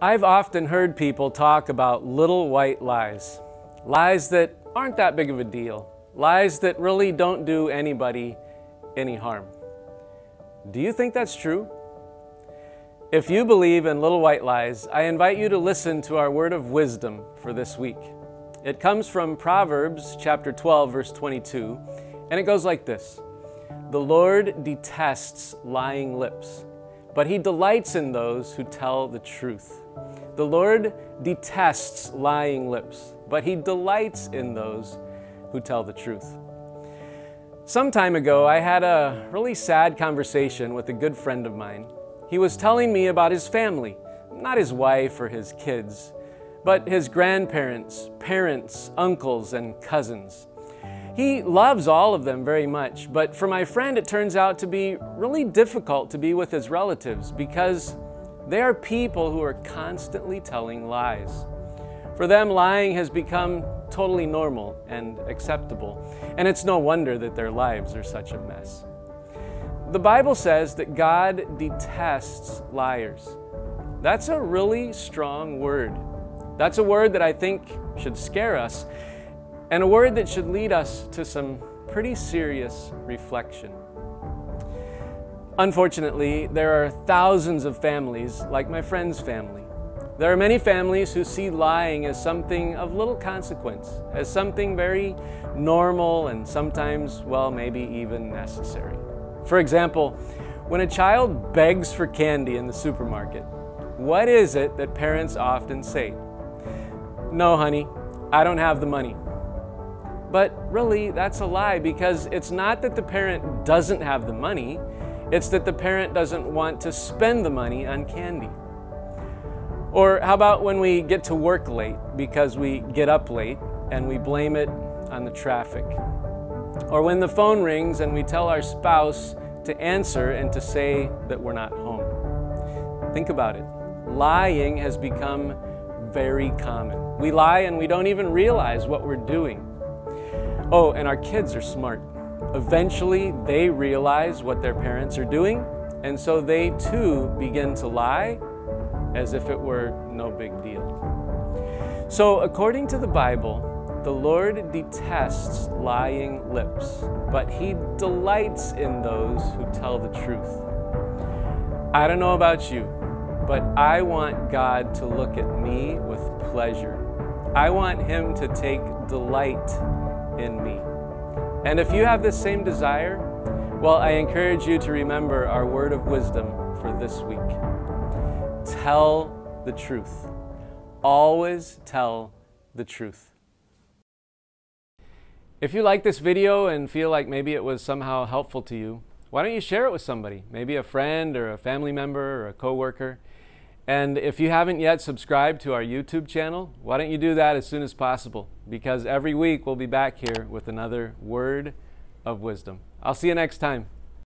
I've often heard people talk about little white lies. Lies that aren't that big of a deal. Lies that really don't do anybody any harm. Do you think that's true? If you believe in little white lies, I invite you to listen to our word of wisdom for this week. It comes from Proverbs chapter 12, verse 22, and it goes like this. The Lord detests lying lips, but He delights in those who tell the truth. The Lord detests lying lips, but He delights in those who tell the truth. Some time ago, I had a really sad conversation with a good friend of mine. He was telling me about his family, not his wife or his kids, but his grandparents, parents, uncles, and cousins. He loves all of them very much, but for my friend, it turns out to be really difficult to be with his relatives because they are people who are constantly telling lies. For them, lying has become totally normal and acceptable, and it's no wonder that their lives are such a mess. The Bible says that God detests liars. That's a really strong word. That's a word that I think should scare us, and a word that should lead us to some pretty serious reflection. Unfortunately, there are thousands of families like my friend's family. There are many families who see lying as something of little consequence, as something very normal and sometimes, well, maybe even necessary. For example, when a child begs for candy in the supermarket, what is it that parents often say? No, honey, I don't have the money. But really, that's a lie, because it's not that the parent doesn't have the money, it's that the parent doesn't want to spend the money on candy. Or how about when we get to work late because we get up late and we blame it on the traffic? Or when the phone rings and we tell our spouse to answer and to say that we're not home. Think about it. Lying has become very common. We lie and we don't even realize what we're doing. Oh, and our kids are smart. Eventually, they realize what their parents are doing, and so they too begin to lie as if it were no big deal. So, according to the Bible, the Lord detests lying lips, but He delights in those who tell the truth. I don't know about you, but I want God to look at me with pleasure. I want Him to take delight in me. And if you have this same desire, well, I encourage you to remember our word of wisdom for this week. Tell the truth. Always tell the truth. If you like this video and feel like maybe it was somehow helpful to you, why don't you share it with somebody? Maybe a friend or a family member or a coworker. And if you haven't yet subscribed to our YouTube channel, why don't you do that as soon as possible? Because every week we'll be back here with another word of wisdom. I'll see you next time.